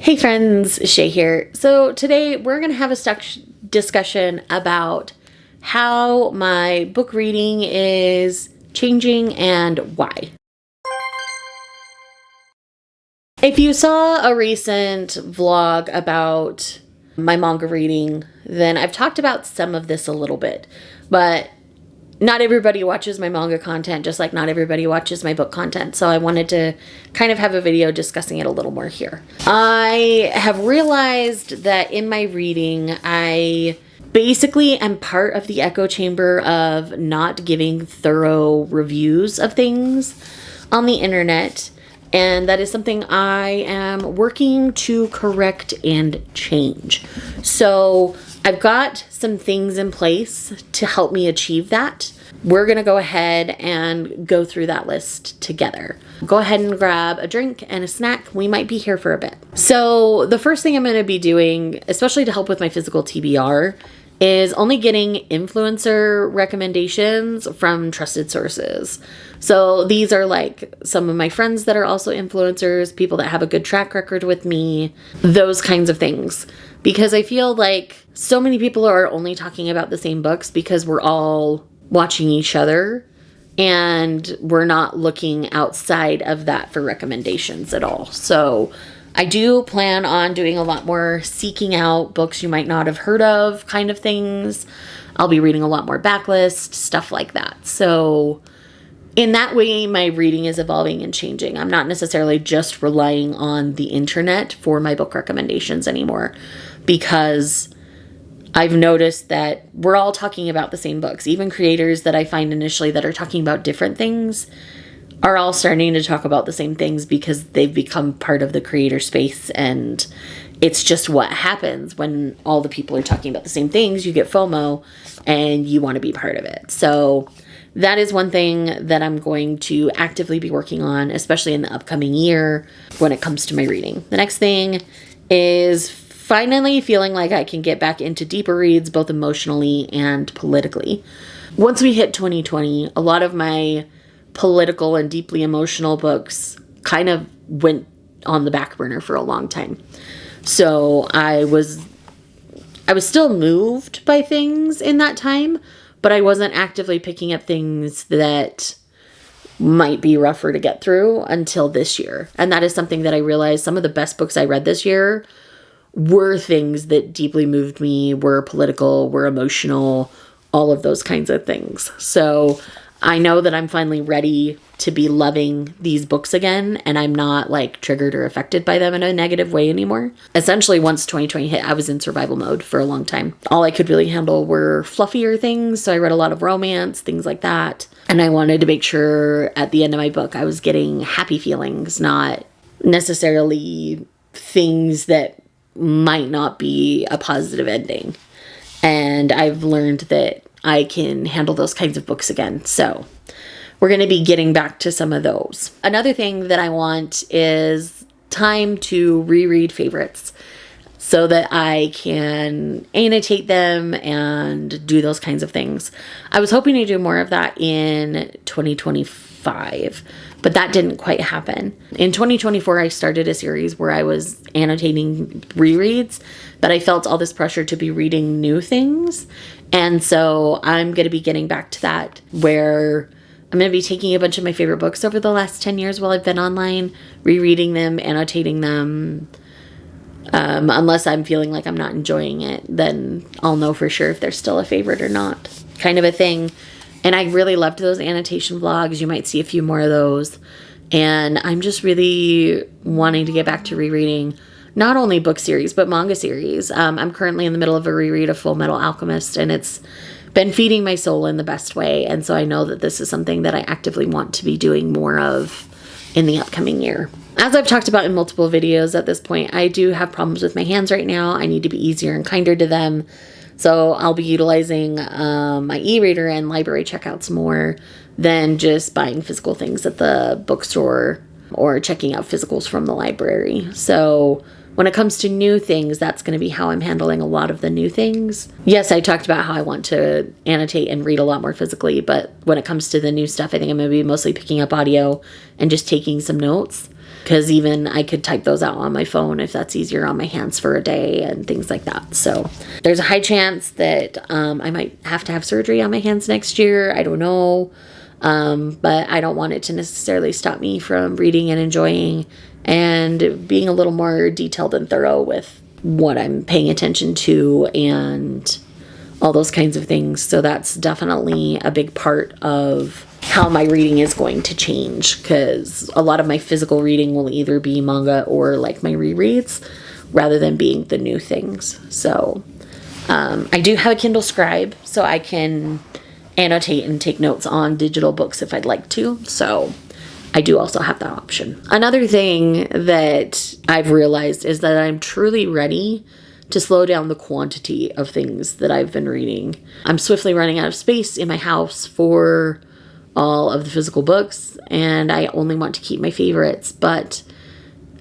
Hey friends, Shay here. So today we're going to have a discussion about how my book reading is changing and why. If you saw a recent vlog about my manga reading, then I've talked about some of this a little bit, but not everybody watches my manga content, just like not everybody watches my book content. So I wanted to kind of have a video discussing it a little more here. I have realized that in my reading, I basically am part of the echo chamber of not giving thorough reviews of things on the internet. And that is something I am working to correct and change. So I've got some things in place to help me achieve that. We're going to go ahead and go through that list together. Go ahead and grab a drink and a snack. We might be here for a bit. So the first thing I'm going to be doing, especially to help with my physical TBR, is only getting influencer recommendations from trusted sources. So these are like some of my friends that are also influencers, people that have a good track record with me, those kinds of things. Because I feel like so many people are only talking about the same books because we're all watching each other and we're not looking outside of that for recommendations at all. So I do plan on doing a lot more seeking out books you might not have heard of kind of things. I'll be reading a lot more backlist, stuff like that. So in that way, my reading is evolving and changing. I'm not necessarily just relying on the internet for my book recommendations anymore, because I've noticed that we're all talking about the same books. Even creators that I find initially that are talking about different things are all starting to talk about the same things because they've become part of the creator space, and it's just what happens when all the people are talking about the same things. You get FOMO and you want to be part of it. So that is one thing that I'm going to actively be working on, especially in the upcoming year when it comes to my reading. The next thing is finally feeling like I can get back into deeper reads, both emotionally and politically. Once we hit 2020, a lot of my political and deeply emotional books kind of went on the back burner for a long time. So I was still moved by things in that time, but I wasn't actively picking up things that might be rougher to get through until this year. And that is something that I realized some of the best books I read this year were things that deeply moved me, were political, were emotional, all of those kinds of things. So I know that I'm finally ready to be loving these books again, and I'm not like triggered or affected by them in a negative way anymore. Essentially, once 2020 hit, I was in survival mode for a long time. All I could really handle were fluffier things, so I read a lot of romance, things like that. And I wanted to make sure at the end of my book I was getting happy feelings, not necessarily things that might not be a positive ending. And I've learned that I can handle those kinds of books again. So we're going to be getting back to some of those. Another thing that I want is time to reread favorites so that I can annotate them and do those kinds of things. I was hoping to do more of that in 2025, but that didn't quite happen. In 2024, I started a series where I was annotating rereads, but I felt all this pressure to be reading new things. And so I'm going to be getting back to that, where I'm going to be taking a bunch of my favorite books over the last 10 years while I've been online, rereading them, annotating them. Unless I'm feeling like I'm not enjoying it, then I'll know for sure if they're still a favorite or not, kind of a thing. And I really loved those annotation vlogs. You might see a few more of those. And I'm just really wanting to get back to rereading not only book series, but manga series. I'm currently in the middle of a reread of Full Metal Alchemist, and it's been feeding my soul in the best way. And so I know that this is something that I actively want to be doing more of in the upcoming year. As I've talked about in multiple videos at this point, I do have problems with my hands right now. I need to be easier and kinder to them. So I'll be utilizing my e-reader and library checkouts more than just buying physical things at the bookstore or checking out physicals from the library. So when it comes to new things, that's going to be how I'm handling a lot of the new things. Yes, I talked about how I want to annotate and read a lot more physically, but when it comes to the new stuff, I think I'm going to be mostly picking up audio and just taking some notes. because even I could type those out on my phone if that's easier on my hands for a day and things like that. So there's a high chance that I might have to have surgery on my hands next year. I don't know. But I don't want it to necessarily stop me from reading and enjoying and being a little more detailed and thorough with what I'm paying attention to and all those kinds of things. So that's definitely a big part of how my reading is going to change, because a lot of my physical reading will either be manga or like my rereads rather than being the new things. So I do have a Kindle Scribe, so I can annotate and take notes on digital books if I'd like to. So I do also have that option. Another thing that I've realized is that I'm truly ready to slow down the quantity of things that I've been reading. I'm swiftly running out of space in my house for all of the physical books, and I only want to keep my favorites. But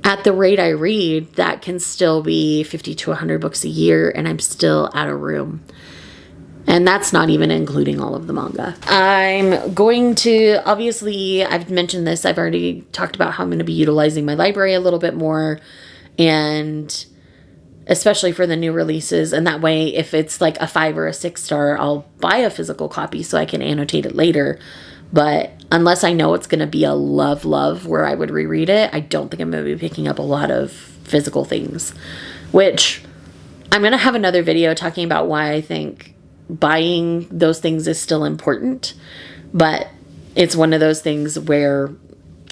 at the rate I read, that can still be 50 to 100 books a year, and I'm still out of room. And that's not even including all of the manga. I'm going to, obviously, I've mentioned this, I've already talked about how I'm going to be utilizing my library a little bit more, and especially for the new releases. And that way, if it's like a 5 or a 6 star, I'll buy a physical copy so I can annotate it later. But unless I know it's going to be a love where I would reread it, I don't think I'm going to be picking up a lot of physical things. Which, I'm going to have another video talking about why I think buying those things is still important, but it's one of those things where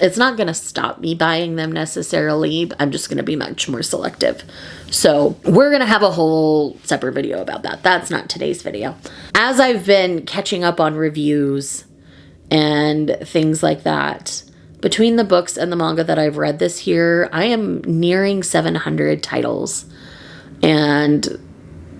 it's not going to stop me buying them necessarily. I'm just going to be much more selective. So we're going to have a whole separate video about that. That's not today's video. As I've been catching up on reviews and things like that, between the books and the manga that I've read this year, I am nearing 700 titles. And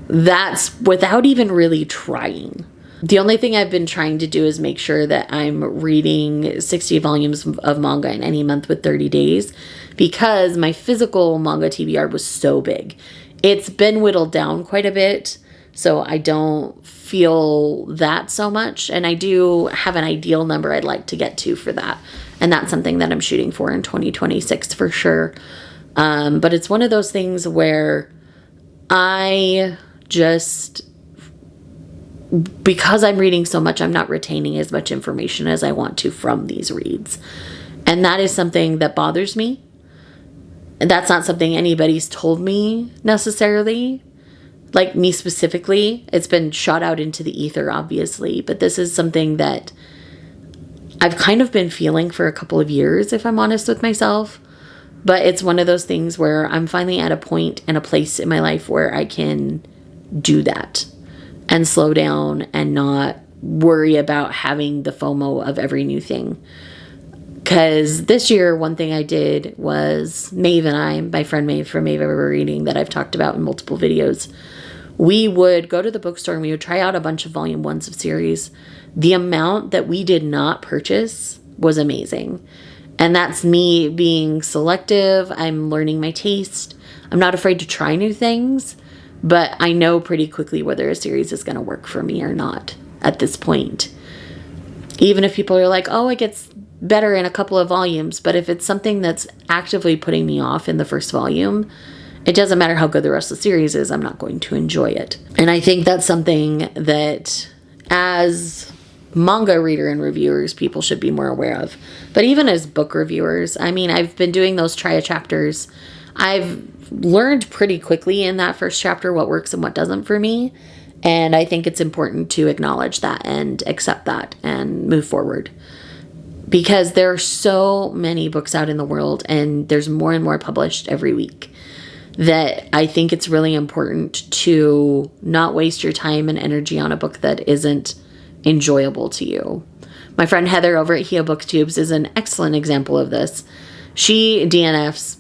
that's without even really trying. The only thing I've been trying to do is make sure that I'm reading 60 volumes of manga in any month with 30 days, because my physical manga TBR was so big. It's been whittled down quite a bit, so I don't feel that so much. And I do have an ideal number I'd like to get to for that. And that's something that I'm shooting for in 2026 for sure. But it's one of those things where I just, because I'm reading so much, I'm not retaining as much information as I want to from these reads. And that is something that bothers me. And that's not something anybody's told me necessarily, like me specifically. It's been shot out into the ether, obviously, but this is something that I've kind of been feeling for a couple of years, if I'm honest with myself. But it's one of those things where I'm finally at a point and a place in my life where I can do that and slow down and not worry about having the FOMO of every new thing. Because this year, one thing I did was Maeve and I, my friend Maeve from Maeve Rereading that I've talked about in multiple videos, we would go to the bookstore and we would try out a bunch of volume 1s of series. The amount that we did not purchase was amazing. And that's me being selective. I'm learning my taste. I'm not afraid to try new things, but I know pretty quickly whether a series is going to work for me or not at this point. Even if people are like, oh, it gets better in a couple of volumes, but if it's something that's actively putting me off in the first volume, it doesn't matter how good the rest of the series is, I'm not going to enjoy it. And I think that's something that as manga reader and reviewers, people should be more aware of. But even as book reviewers, I mean, I've been doing those try a chapters. I've learned pretty quickly in that first chapter what works and what doesn't for me. And I think it's important to acknowledge that and accept that and move forward. Because there are so many books out in the world and there's more and more published every week, that I think it's really important to not waste your time and energy on a book that isn't enjoyable to you. My friend Heather over at heabooktubes is an excellent example of this. She DNFs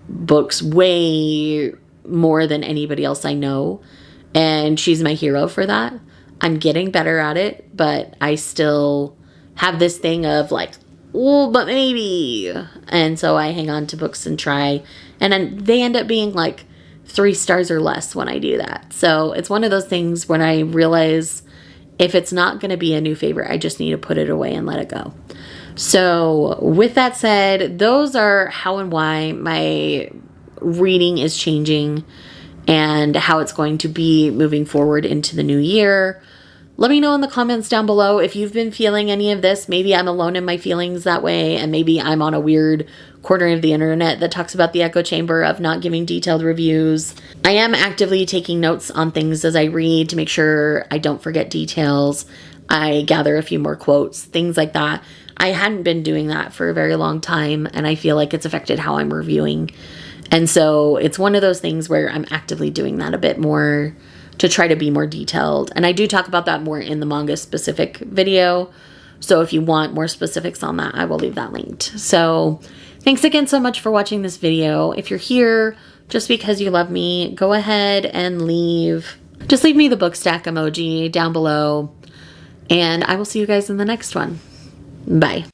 books way more than anybody else I know, and she's my hero for that. I'm getting better at it, but I still have this thing of like, oh, but maybe. And so I hang on to books and try, and then they end up being like 3 stars or less when I do that. So it's one of those things when I realize if it's not going to be a new favorite, I just need to put it away and let it go. So with that said, those are how and why my reading is changing and how it's going to be moving forward into the new year. Let me know in the comments down below if you've been feeling any of this. Maybe I'm alone in my feelings that way, and maybe I'm on a weird corner of the internet that talks about the echo chamber of not giving detailed reviews. I am actively taking notes on things as I read to make sure I don't forget details. I gather a few more quotes, things like that. I hadn't been doing that for a very long time, and I feel like it's affected how I'm reviewing. And so it's one of those things where I'm actively doing that a bit more to try to be more detailed. And I do talk about that more in the manga specific video. So if you want more specifics on that, I will leave that linked. So thanks again so much for watching this video. If you're here just because you love me, go ahead and just leave me the book stack emoji down below. And I will see you guys in the next one. Bye.